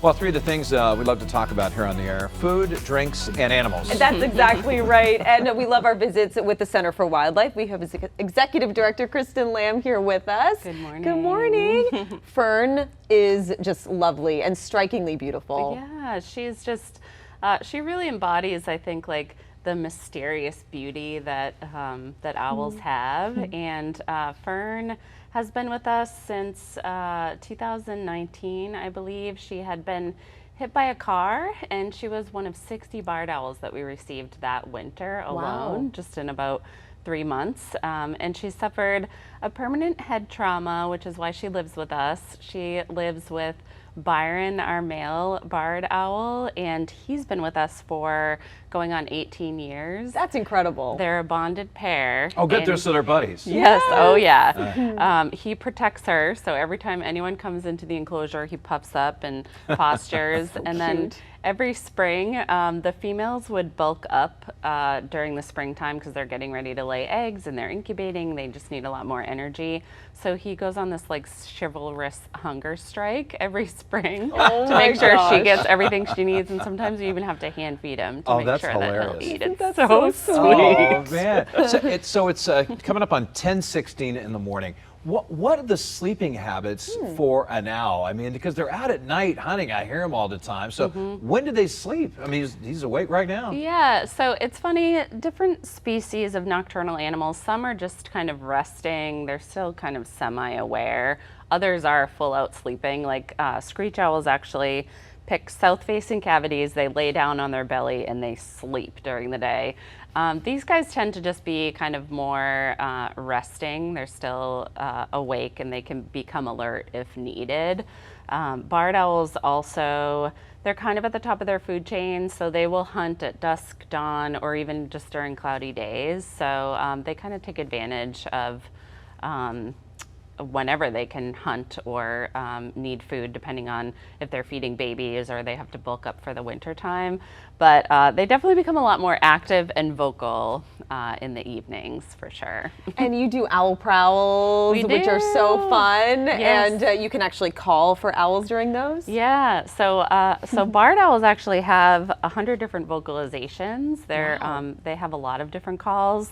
Well, three of the things we love to talk about here on the air: food, drinks, and animals. That's exactly right. And we love our visits with the Center for Wildlife. We have Executive Director Kristen Lamb here with us. Good morning. Good morning. Fern is just lovely and strikingly beautiful. Yeah, she's just, she really embodies, I think, like the mysterious beauty that that owls have. And Fern has been with us since 2019, I believe. She had been hit by a car, and she was one of 60 barred owls that we received that winter alone, just in about 3 months. And she suffered a permanent head trauma, which is why she lives with us. She lives with Byron, our male barred owl, and he's been with us for going on 18 years. That's incredible. They're a bonded pair. Oh, good. So they're buddies. Yes. Oh, yeah. He protects her, so every time anyone comes into the enclosure, he puffs up and postures. So and then cute. every spring, the females would bulk up during the springtime because they're getting ready to lay eggs and they're incubating. They just need a lot more energy. So he goes on this like chivalrous hunger strike every spring to make sure she gets everything she needs. And sometimes you even have to hand feed him to make sure that he'll eat. It's That's so so sweet. Oh, man. So it's coming up on 10:16 in the morning. What are the sleeping habits for an owl? I mean, because they're out at night hunting. I hear them all the time. So when do they sleep? I mean, he's awake right now. Yeah, so it's funny, different species of nocturnal animals, some are just kind of resting, they're still kind of semi-aware. Others are full out sleeping, like screech owls actually pick south-facing cavities, they lay down on their belly and they sleep during the day. These guys tend to just be kind of more resting. They're still awake and they can become alert if needed. Barred owls also, they're kind of at the top of their food chain, so they will hunt at dusk, dawn, or even just during cloudy days. So they kind of take advantage of whenever they can hunt or need food, depending on if they're feeding babies or they have to bulk up for the winter time. But they definitely become a lot more active and vocal in the evenings, for sure. And you do owl prowls, which are so fun. Yes. And you can actually call for owls during those. Yeah, so so barred owls actually have 100 different vocalizations. They have a lot of different calls.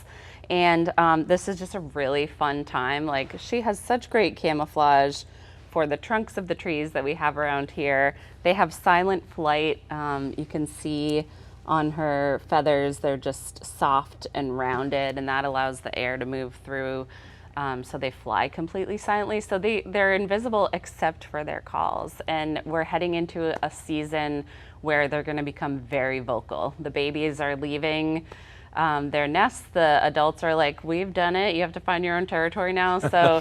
And this is just a really fun time. Like, she has such great camouflage for the trunks of the trees that we have around here. They have silent flight. You can see on her feathers, they're just soft and rounded, and that allows the air to move through. So they fly completely silently. So they're invisible except for their calls. And we're heading into a season where they're gonna become very vocal. The babies are leaving their nests. The adults are like, we've done it, you have to find your own territory now. So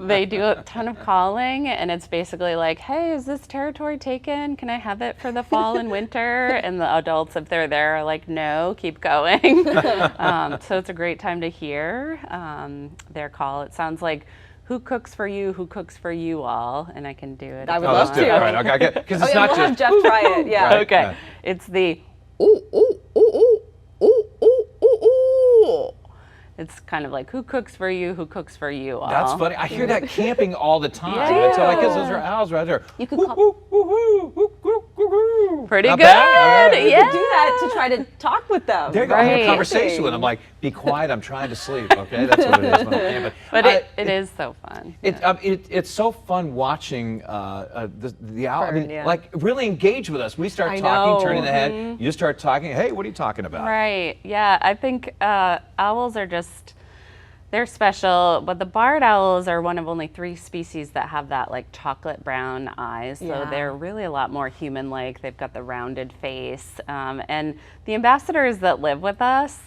they do a ton of calling, and it's basically like, hey, is this territory taken? Can I have it for the fall and winter? And the adults, if they're there, are like, no, keep going. So it's a great time to hear their call. It sounds like, who cooks for you? Who cooks for you all? And I can do it. I would love to. All right, okay, because it's not we'll just have Jeff try it. Yeah. Right. Okay. Yeah. It's the ooh, ooh, ooh, ooh, ooh, ooh, ooh, ooh. It's kind of like, who cooks for you? Who cooks for you all? That's funny. I hear that camping all the time. Yeah. I tell my kids, those are owls right there. You could call. Pretty Not good. bad. You Yeah. could do that to try to talk with them. There you go. I have a Right. conversation with them, like, be quiet, I'm trying to sleep, okay? That's what it is when I'm camping. But it is so fun. It's so fun watching the owl. I mean, Fern, yeah. like, really engage with us. We start I talking, know. turning the head. You start talking. Hey, what are you talking about? Right. Yeah. I think owls are just, they're special, but the barred owls are one of only 3 species that have that like chocolate brown eyes. So Yeah. they're really a lot more human-like. They've got the rounded face. And the ambassadors that live with us,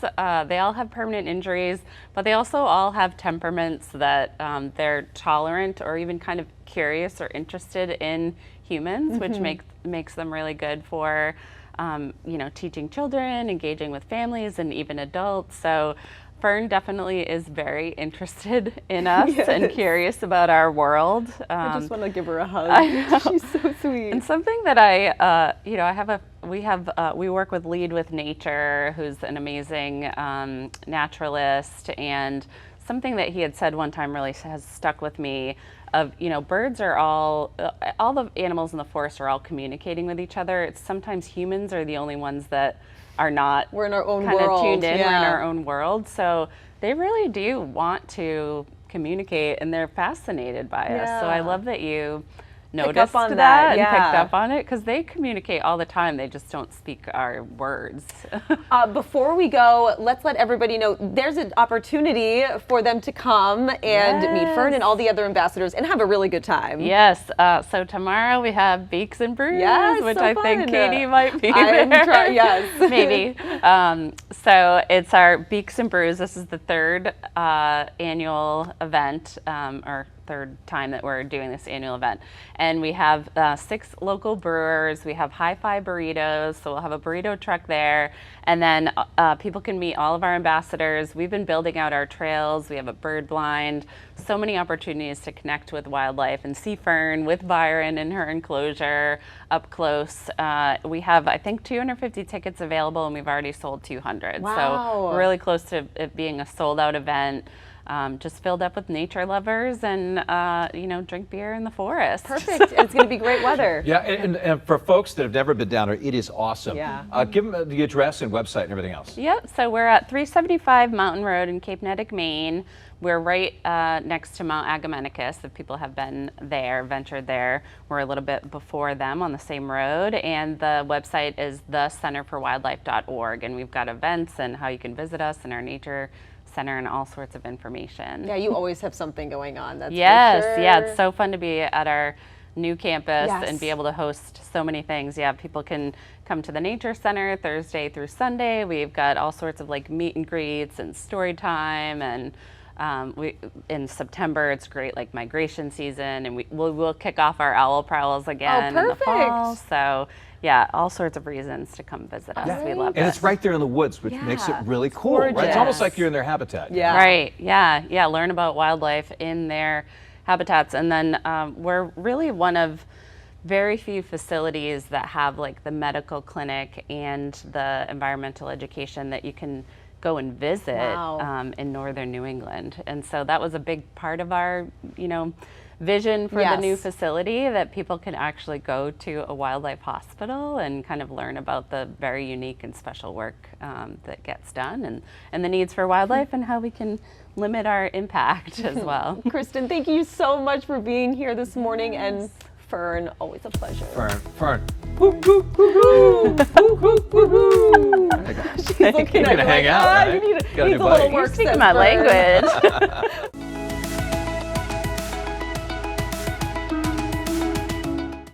they all have permanent injuries, but they also all have temperaments that they're tolerant or even kind of curious or interested in humans, which makes them really good for teaching children, engaging with families, and even adults. So Fern definitely is very interested in us and curious about our world. I just want to give her a hug. I know. She's so sweet. And something that we work with Lead with Nature, who's an amazing naturalist, and something that he had said one time really has stuck with me. of, birds are all the animals in the forest are all communicating with each other. It's sometimes humans are the only ones that are not. We're in our own kind of world. tuned in. Yeah. We're in our own world. So they really do want to communicate, and they're fascinated by us. So I Yeah. love that you Pick noticed up on that and yeah. picked up on it, because they communicate all the time. They just don't speak our words. Before we go, let's let everybody know there's an opportunity for them to come and meet Fern and all the other ambassadors and have a really good time. Yes. So tomorrow we have Beaks and Brews, Yes, which so I fun. think Katie might be I'm there. yes. Maybe. So it's our Beaks and Brews. This is the third annual event, or third time that we're doing this annual event. And we have 6 local brewers. We have hi-fi burritos, so we'll have a burrito truck there. And then people can meet all of our ambassadors. We've been building out our trails. We have a bird blind. So many opportunities to connect with wildlife and see Fern with Byron in her enclosure up close. We have, I think, 250 tickets available, and we've already sold 200. Wow. So we're really close to it being a sold-out event. Just filled up with nature lovers and, drink beer in the forest. Perfect. It's going to be great weather. Yeah, and for folks that have never been down there, it is awesome. Yeah. Give them the address and website and everything else. Yep, so we're at 375 Mountain Road in Cape Nettic, Maine. We're right next to Mount Agamenticus. If people have been there, ventured there, we're a little bit before them on the same road. And the website is thecenterforwildlife.org. And we've got events and how you can visit us and our nature center and all sorts of information. Yeah, you always have something going on. That's Yes, for sure. yeah, it's so fun to be at our new campus Yes. and be able to host so many things. Yeah, people can come to the Nature Center Thursday through Sunday. We've got all sorts of like meet and greets and story time, and in September it's great like migration season, and we'll kick off our owl prowls again in the fall. perfect. So yeah, all sorts of reasons to come visit us. Yeah. We love And it. it's right there in the woods, which makes it Yeah. really cool, right? It's gorgeous. almost like you're in their habitat. Yeah. Right, yeah, learn about wildlife in their habitats. And then we're really one of very few facilities that have like the medical clinic and the environmental education that you can go and visit Wow. in northern New England. And so that was a big part of our, vision for the new Yes. facility, that people can actually go to a wildlife hospital and kind of learn about the very unique and special work that gets done, and the needs for wildlife and how we can limit our impact as well. Kristen, thank you so much for being here this morning. And Fern, always a pleasure. Fern. She's looking You're at gonna you hang like, out, right? you need Gotta needs do a little buddy. work. Speak says my Fern. language.